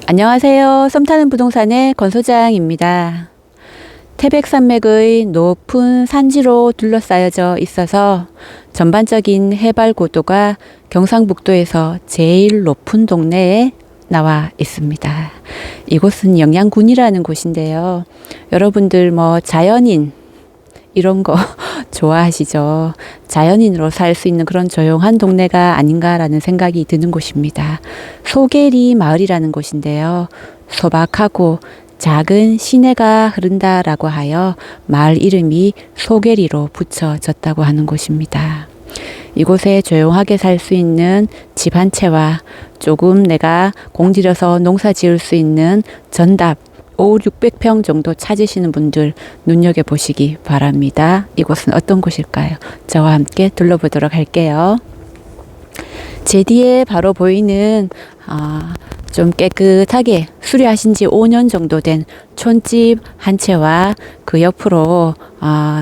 안녕하세요. 썸 타는 부동산의 권소장입니다. 태백산맥의 높은 산지로 둘러싸여져 있어서 전반적인 해발 고도가 경상북도에서 제일 높은 동네에 나와 있습니다. 이곳은 영양군이라는 곳인데요. 여러분들 자연인 이런 거 좋아하시죠? 자연인으로 살 수 있는 그런 조용한 동네가 아닌가라는 생각이 드는 곳입니다. 소계리 마을이라는 곳인데요. 소박하고 작은 시내가 흐른다라고 하여 마을 이름이 소계리로 붙여졌다고 하는 곳입니다. 이곳에 조용하게 살 수 있는 집 한 채와 조금 내가 공들여서 농사 지을 수 있는 전답 500~600평 정도 찾으시는 분들 눈여겨보시기 바랍니다. 이곳은 어떤 곳일까요? 저와 함께 둘러보도록 할게요. 제 뒤에 바로 보이는 좀 깨끗하게 수리하신 지 5년 정도 된 촌집 한 채와 그 옆으로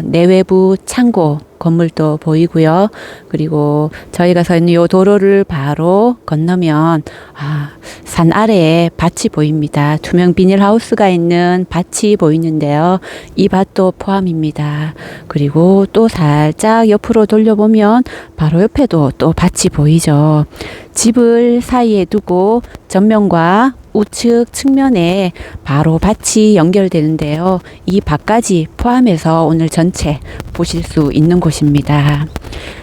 내외부 창고 건물도 보이고요. 그리고 저희가 서 있는 이 도로를 바로 건너면 산 아래에 밭이 보입니다. 투명 비닐하우스가 있는 밭이 보이는데요. 이 밭도 포함입니다. 그리고 또 살짝 옆으로 돌려보면 바로 옆에도 또 밭이 보이죠. 집을 사이에 두고 전면과 우측 측면에 바로 밭이 연결되는데요. 이 밭까지 포함해서 오늘 전체 보실 수 있는 곳입니다.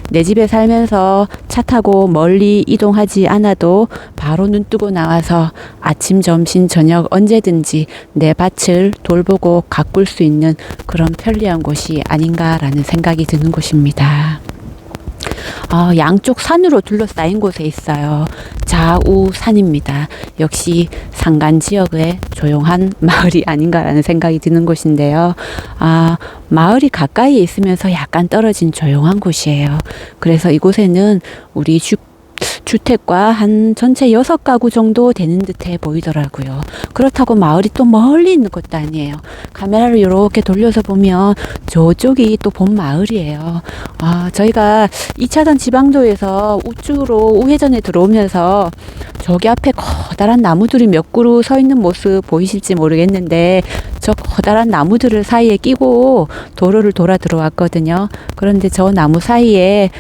내 집에 살면서 차 타고 멀리 이동하지 않아도 바로 눈 뜨고 나와서 아침, 점심, 저녁 언제든지 내 밭을 돌보고 가꿀 수 있는 그런 편리한 곳이 아닌가라는 생각이 드는 곳입니다. 양쪽 산으로 둘러싸인 곳에 있어요. 좌우산입니다. 역시 산간 지역의 조용한 마을이 아닌가라는 생각이 드는 곳인데요. 마을이 가까이에 있으면서 약간 떨어진 조용한 곳이에요. 그래서 이곳에는 우리 주택과 한 전체 6가구 정도 되는 듯해 보이더라고요. 그렇다고 마을이 또 멀리 있는 것도 아니에요. 카메라를 이렇게 돌려서 보면 저쪽이 또 본 마을이에요. 저희가 2차선 지방도에서 우측으로 우회전에 들어오면서 저기 앞에 커다란 나무들이 몇 그루 서 있는 모습 보이실지 모르겠는데 저 커다란 나무들을 사이에 끼고 도로를 돌아 들어왔거든요. 그런데 저 나무 사이에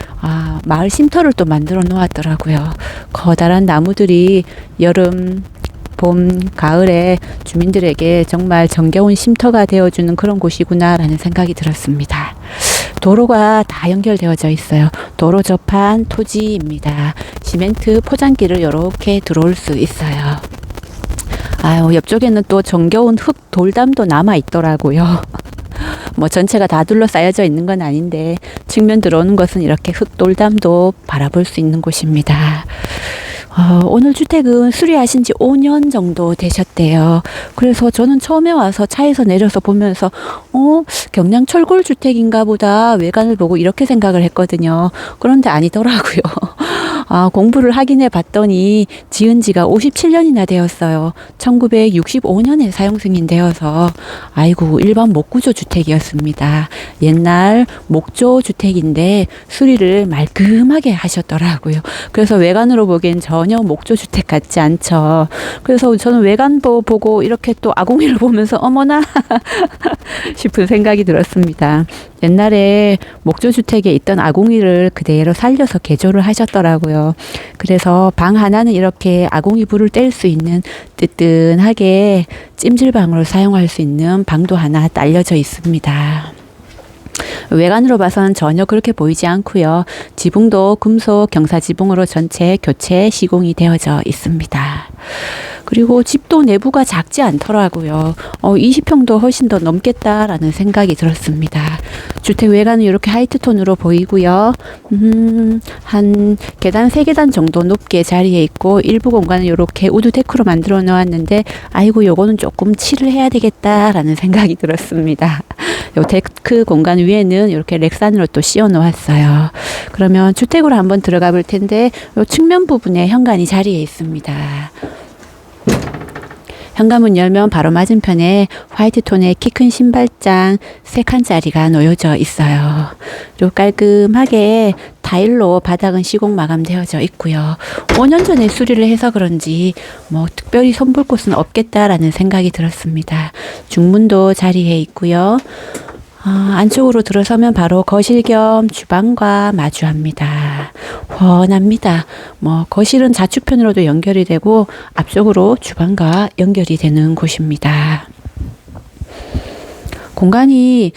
마을 쉼터를 또 만들어 놓았더라고요. 커다란 나무들이 여름, 봄, 가을에 주민들에게 정말 정겨운 쉼터가 되어주는 그런 곳이구나라는 생각이 들었습니다. 도로가 다 연결되어져 있어요. 도로 접한 토지입니다. 시멘트 포장기를 이렇게 들어올 수 있어요. 옆쪽에는 또 정겨운 흙 돌담도 남아 있더라고요. 전체가 다 둘러싸여져 있는 건 아닌데 측면 들어오는 것은 이렇게 흙 돌담도 바라볼 수 있는 곳입니다. 오늘 주택은 수리하신 지 5년 정도 되셨대요. 그래서 저는 처음에 와서 차에서 내려서 보면서 경량 철골 주택인가 보다 외관을 보고 이렇게 생각을 했거든요. 그런데 아니더라고요. 공부를 확인해 봤더니 지은 지가 57년이나 되었어요. 1965년에 사용 승인되어서 일반 목구조 주택이었습니다. 옛날 목조 주택인데 수리를 말끔하게 하셨더라고요. 그래서 외관으로 보기엔 전혀 목조 주택 같지 않죠. 그래서 저는 외관도 보고 이렇게 또 아궁이를 보면서 어머나 싶은 생각이 들었습니다. 옛날에 목조주택에 있던 아궁이를 그대로 살려서 개조를 하셨더라고요. 그래서 방 하나는 이렇게 아궁이 불을 뗄 수 있는 뜨뜻하게 찜질방으로 사용할 수 있는 방도 하나 딸려져 있습니다. 외관으로 봐서는 전혀 그렇게 보이지 않고요. 지붕도 금속 경사지붕으로 전체 교체 시공이 되어져 있습니다. 그리고 집도 내부가 작지 않더라고요. 20평도 훨씬 더 넘겠다라는 생각이 들었습니다. 주택 외관은 이렇게 하이트 톤으로 보이고요. 한 계단 3계단 정도 높게 자리에 있고 일부 공간은 이렇게 우드 데크로 만들어 놓았는데 요거는 조금 칠을 해야 되겠다라는 생각이 들었습니다. 요 데크 공간 위에는 이렇게 렉산으로 또 씌워 놓았어요. 그러면 주택으로 한번 들어가 볼 텐데 요 측면 부분에 현관이 자리에 있습니다. 현관문 열면 바로 맞은편에 화이트 톤의 키 큰 신발장 3칸짜리가 놓여져 있어요. 그리고 깔끔하게 타일로 바닥은 시공 마감되어져 있고요. 5년 전에 수리를 해서 그런지 뭐 특별히 손볼 곳은 없겠다라는 생각이 들었습니다. 중문도 자리해 있고요. 안쪽으로 들어서면 바로 거실 겸 주방과 마주합니다. 훤합니다. 뭐 거실은 좌측편으로도 연결이 되고 앞쪽으로 주방과 연결이 되는 곳입니다. 공간이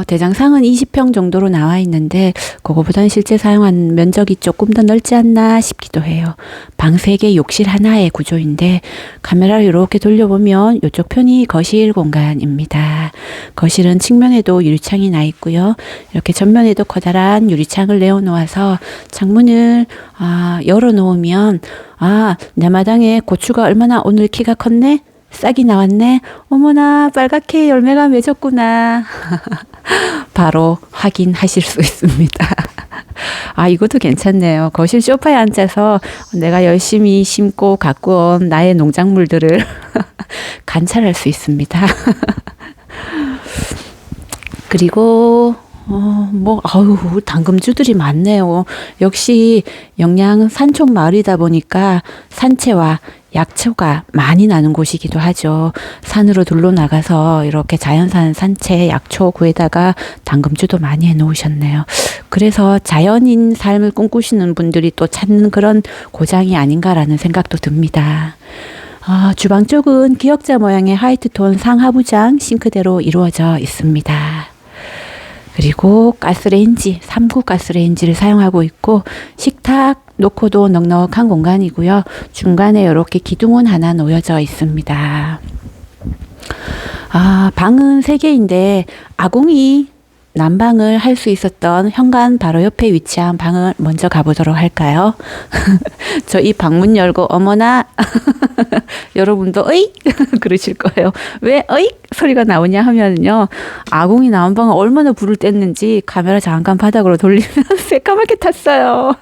대장상은 20평 정도로 나와 있는데 그거보다는 실제 사용한 면적이 조금 더 넓지 않나 싶기도 해요. 방 3개, 욕실 하나의 구조인데 카메라를 이렇게 돌려보면 이쪽 편이 거실 공간입니다. 거실은 측면에도 유리창이 나 있고요. 이렇게 전면에도 커다란 유리창을 내어놓아서 창문을 열어놓으면 내 마당에 고추가 얼마나 오늘 키가 컸네? 싹이 나왔네. 어머나 빨갛게 열매가 맺었구나. 바로 확인하실 수 있습니다. 이것도 괜찮네요. 거실 소파에 앉아서 내가 열심히 심고 갖고 온 나의 농작물들을 관찰할 수 있습니다. 그리고 당금주들이 많네요. 역시 영양 산촌 마을이다 보니까 산채와 약초가 많이 나는 곳이기도 하죠. 산으로 둘러 나가서 이렇게 자연산 산채, 약초 구에다가 당금주도 많이 해놓으셨네요. 그래서 자연인 삶을 꿈꾸시는 분들이 또 찾는 그런 고장이 아닌가라는 생각도 듭니다. 주방 쪽은 기역자 모양의 화이트톤 상하부장 싱크대로 이루어져 있습니다. 그리고 가스레인지, 3구 가스레인지를 사용하고 있고 식탁 놓고도 넉넉한 공간이고요. 중간에 이렇게 기둥은 하나 놓여져 있습니다. 방은 3개인데 아궁이 난방을 할 수 있었던 현관 바로 옆에 위치한 방을 먼저 가보도록 할까요? 저 이 방문 열고 어머나 여러분도 어이 그러실 거예요. 왜 어이 소리가 나오냐 하면요. 아궁이 나온 방은 얼마나 불을 뗐는지 카메라 잠깐 바닥으로 돌리면 새까맣게 탔어요.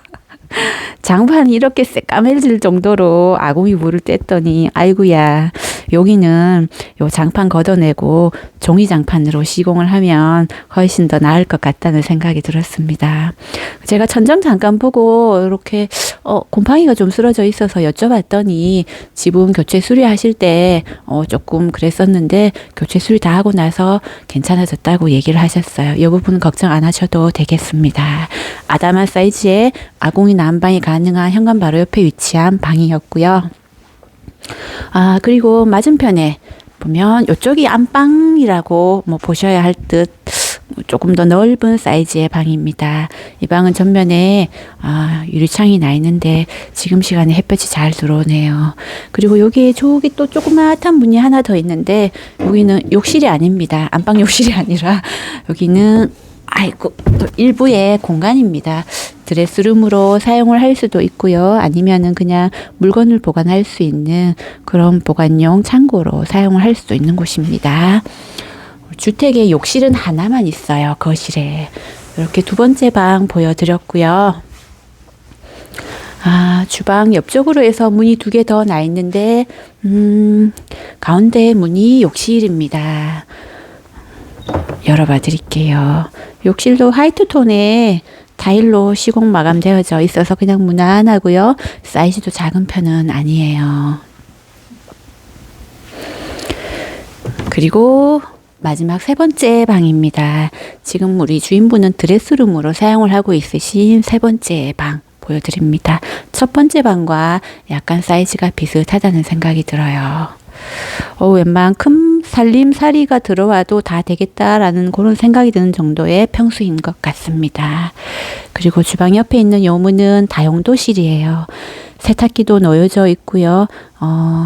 장판이 이렇게 새까매질 정도로 아궁이 물을 뗐더니 아이고야 여기는 요 장판 걷어내고 종이 장판으로 시공을 하면 훨씬 더 나을 것 같다는 생각이 들었습니다. 제가 천장 잠깐 보고 이렇게 곰팡이가 좀 쓰러져 있어서 여쭤봤더니 지붕 교체 수리하실 때 조금 그랬었는데 교체 수리 다 하고 나서 괜찮아졌다고 얘기를 하셨어요. 이 부분은 걱정 안 하셔도 되겠습니다. 아담한 사이즈의 아궁이 난방이 가능한 현관 바로 옆에 위치한 방이었고요. 그리고 맞은편에 보면 이쪽이 안방이라고 보셔야 할 듯 조금 더 넓은 사이즈의 방입니다. 이 방은 전면에 유리창이 나 있는데 지금 시간에 햇볕이 잘 들어오네요. 그리고 여기에 저기 또 조그마한 문이 하나 더 있는데 여기는 욕실이 아닙니다. 안방 욕실이 아니라 여기는 또 일부의 공간입니다. 드레스룸으로 사용을 할 수도 있고요. 아니면은 그냥 물건을 보관할 수 있는 그런 보관용 창고로 사용을 할 수도 있는 곳입니다. 주택에 욕실은 하나만 있어요. 거실에. 이렇게 2번째 방 보여드렸고요. 주방 옆쪽으로 해서 문이 2개 더 나 있는데 가운데 문이 욕실입니다. 열어봐 드릴게요. 욕실도 화이트 톤의 타일로 시공 마감되어져 있어서 그냥 무난하고요. 사이즈도 작은 편은 아니에요. 그리고 마지막 3번째 방입니다. 지금 우리 주인분은 드레스룸으로 사용을 하고 있으신 3번째 방 보여드립니다. 첫 번째 방과 약간 사이즈가 비슷하다는 생각이 들어요. 웬만큼 살림살이가 들어와도 다 되겠다라는 그런 생각이 드는 정도의 평수인 것 같습니다. 그리고 주방 옆에 있는 요 문은 다용도실이에요. 세탁기도 놓여져 있고요.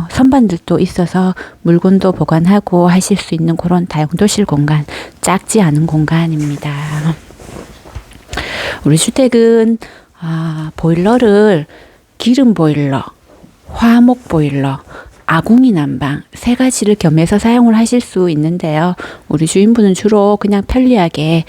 선반들도 있어서 물건도 보관하고 하실 수 있는 그런 다용도실 공간, 작지 않은 공간입니다. 우리 주택은 보일러를 기름 보일러, 화목 보일러, 아궁이 난방 3가지를 겸해서 사용을 하실 수 있는데요. 우리 주인분은 주로 그냥 편리하게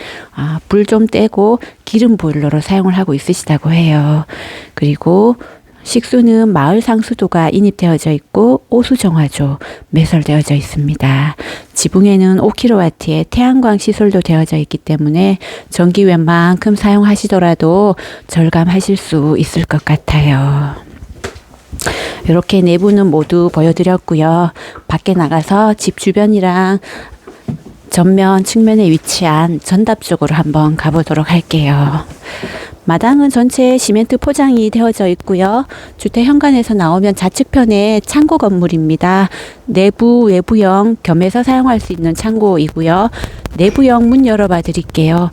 불 좀 떼고 기름 보일러로 사용을 하고 있으시다고 해요. 그리고 식수는 마을 상수도가 인입되어져 있고 오수정화조 매설되어져 있습니다. 지붕에는 5kW의 태양광 시설도 되어져 있기 때문에 전기 웬만큼 사용하시더라도 절감하실 수 있을 것 같아요. 이렇게 내부는 모두 보여드렸고요. 밖에 나가서 집 주변이랑 전면 측면에 위치한 전답 쪽으로 한번 가보도록 할게요. 마당은 전체 시멘트 포장이 되어져 있고요. 주택 현관에서 나오면 좌측편에 창고 건물입니다. 내부 외부형 겸해서 사용할 수 있는 창고이고요. 내부형 문 열어봐 드릴게요.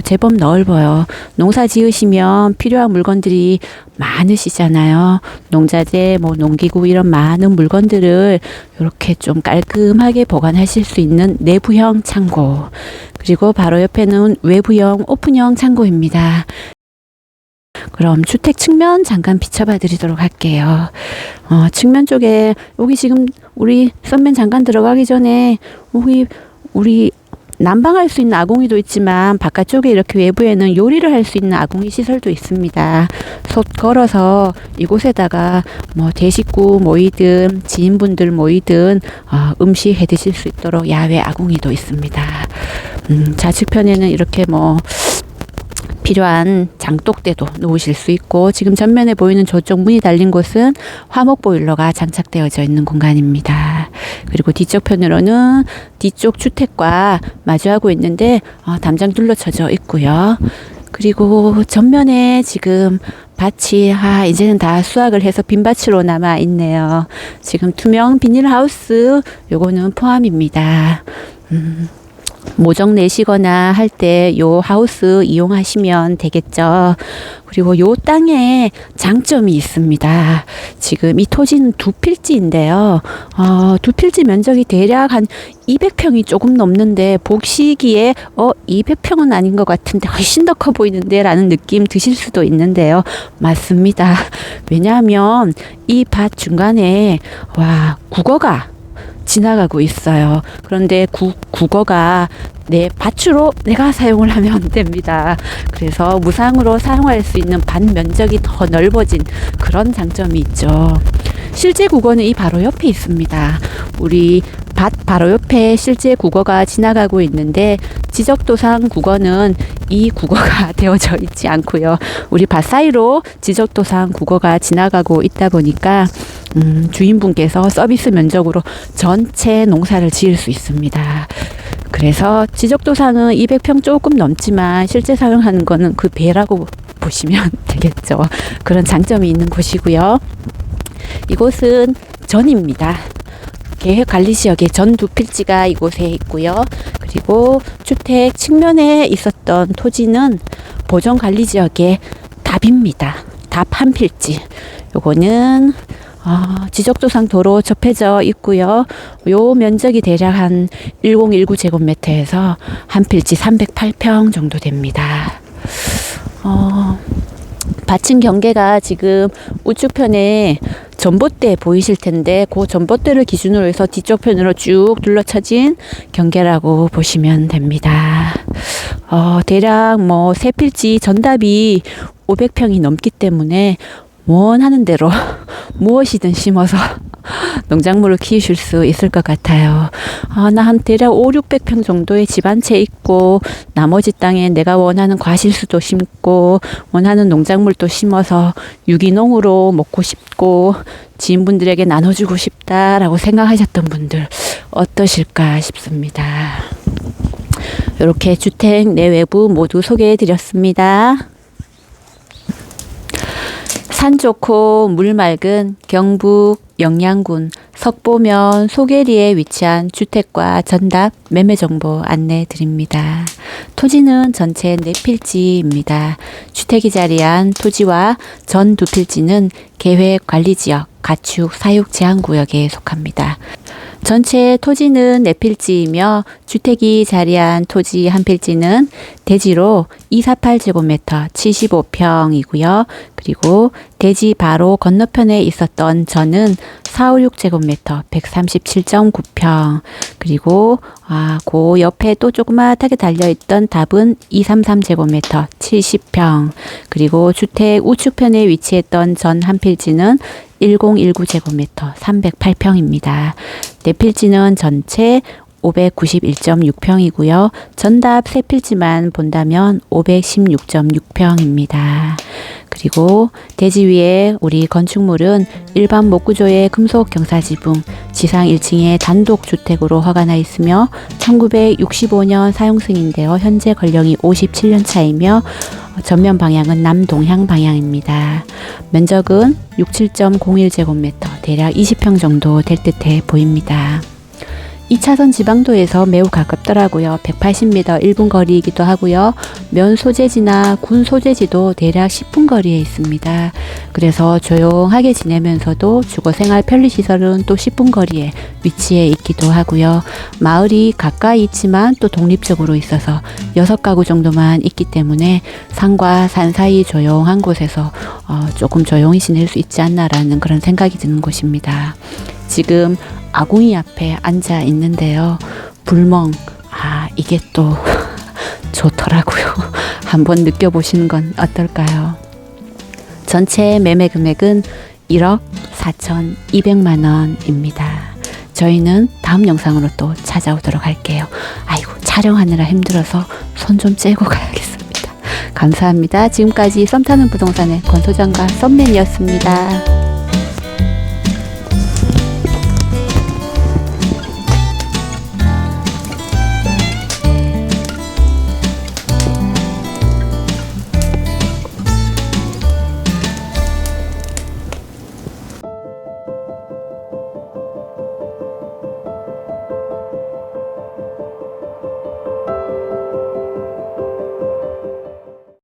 제법 넓어요. 농사 지으시면 필요한 물건들이 많으시잖아요. 농자재, 농기구 이런 많은 물건들을 이렇게 좀 깔끔하게 보관하실 수 있는 내부형 창고. 그리고 바로 옆에는 외부형 오픈형 창고입니다. 그럼 주택 측면 잠깐 비춰봐 드리도록 할게요. 측면 쪽에 여기 지금 우리 썬맨 잠깐 들어가기 전에 우리 난방할 수 있는 아궁이도 있지만 바깥쪽에 이렇게 외부에는 요리를 할 수 있는 아궁이 시설도 있습니다. 솥 걸어서 이곳에다가 대식구 모이든 지인분들 모이든 음식 해 드실 수 있도록 야외 아궁이도 있습니다. 좌측편에는 이렇게 필요한 장독대도 놓으실 수 있고, 지금 전면에 보이는 저쪽 문이 달린 곳은 화목 보일러가 장착되어져 있는 공간입니다. 그리고 뒤쪽 편으로는 뒤쪽 주택과 마주하고 있는데 담장 둘러쳐져 있고요. 그리고 전면에 지금 밭이 이제는 다 수확을 해서 빈밭으로 남아 있네요. 지금 투명 비닐하우스 요거는 포함입니다. 모종 내시거나 할 때 요 하우스 이용하시면 되겠죠. 그리고 요 땅에 장점이 있습니다. 지금 이 토지는 두 필지인데요. 두 필지 면적이 대략 한 200평이 조금 넘는데 보시기에 200평은 아닌 것 같은데 훨씬 더 커 보이는데 라는 느낌 드실 수도 있는데요. 맞습니다. 왜냐하면 이 밭 중간에 국어가 지나가고 있어요. 그런데 국어가 내 밭으로 내가 사용을 하면 됩니다. 그래서 무상으로 사용할 수 있는 밭 면적이 더 넓어진 그런 장점이 있죠. 실제 국어는 이 바로 옆에 있습니다. 우리 밭 바로 옆에 실제 국어가 지나가고 있는데 지적도상 국어는 이 국어가 되어져 있지 않고요. 우리 밭 사이로 지적도상 국어가 지나가고 있다 보니까 주인분께서 서비스 면적으로 전체 농사를 지을 수 있습니다. 그래서 지적도상은 200평 조금 넘지만 실제 사용하는 거는 그 배라고 보시면 되겠죠. 그런 장점이 있는 곳이고요. 이곳은 전입니다. 계획관리지역의 전 두 필지가 이곳에 있고요. 그리고 주택 측면에 있었던 토지는 보존관리지역의 답입니다. 답 한 필지. 요거는 지적도상 도로 접해져 있고요. 요 면적이 대략 한 1019제곱미터에서 한 필지 308평 정도 됩니다. 밭은 경계가 지금 우측편에 전봇대 보이실 텐데 그 전봇대를 기준으로 해서 뒤쪽 편으로 쭉 둘러쳐진 경계라고 보시면 됩니다. 대략 세 필지 전답이 500평이 넘기 때문에 원하는 대로 무엇이든 심어서 농작물을 키우실 수 있을 것 같아요. 나 한 대략 500-600평 정도의 집 한 채 있고 나머지 땅에 내가 원하는 과실수도 심고 원하는 농작물도 심어서 유기농으로 먹고 싶고 지인분들에게 나눠주고 싶다라고 생각하셨던 분들 어떠실까 싶습니다. 이렇게 주택 내외부 모두 소개해 드렸습니다. 산 좋고 물 맑은 경북 영양군 석보면 소계리에 위치한 주택과 전답 매매 정보 안내 드립니다. 토지는 전체 4필지입니다. 주택이 자리한 토지와 전 2필지는 계획관리지역 가축 사육 제한구역에 속합니다. 전체 토지는 4필지이며 주택이 자리한 토지 한 필지는 대지로 248제곱미터 75평이고요. 그리고 대지 바로 건너편에 있었던 전은 456제곱미터 137.9평. 그리고 그 옆에 또 조그맣게 달려있던 답은 233제곱미터 70평. 그리고 주택 우측편에 위치했던 전 한 필지는 1019제곱미터 308평입니다. 네 필지는 전체 591.6평이고요. 전답 세 필지만 본다면 516.6평입니다. 그리고 대지 위에 우리 건축물은 일반 목구조의 금속 경사지붕, 지상 1층에 단독 주택으로 허가나 있으며 1965년 사용 승인되어 현재 건령이 57년 차이며 전면 방향은 남동향 방향입니다. 면적은 67.01제곱미터, 대략 20평 정도 될 듯해 보입니다. 2차선 지방도에서 매우 가깝더라고요. 180m 1분 거리이기도 하고요. 면 소재지나 군 소재지도 대략 10분 거리에 있습니다. 그래서 조용하게 지내면서도 주거생활 편리시설은 또 10분 거리에 위치해 있기도 하고요. 마을이 가까이 있지만 또 독립적으로 있어서 6가구 정도만 있기 때문에 산과 산 사이 조용한 곳에서 조금 조용히 지낼 수 있지 않나라는 그런 생각이 드는 곳입니다. 지금 아궁이 앞에 앉아 있는데요. 불멍, 이게 또 좋더라고요. 한번 느껴보시는 건 어떨까요? 전체 매매 금액은 1억 4,200만 원입니다. 저희는 다음 영상으로 또 찾아오도록 할게요. 아이고, 촬영하느라 힘들어서 손 좀 째고 가야겠습니다. 감사합니다. 지금까지 썸 타는 부동산의 권 소장과 썸맨이었습니다.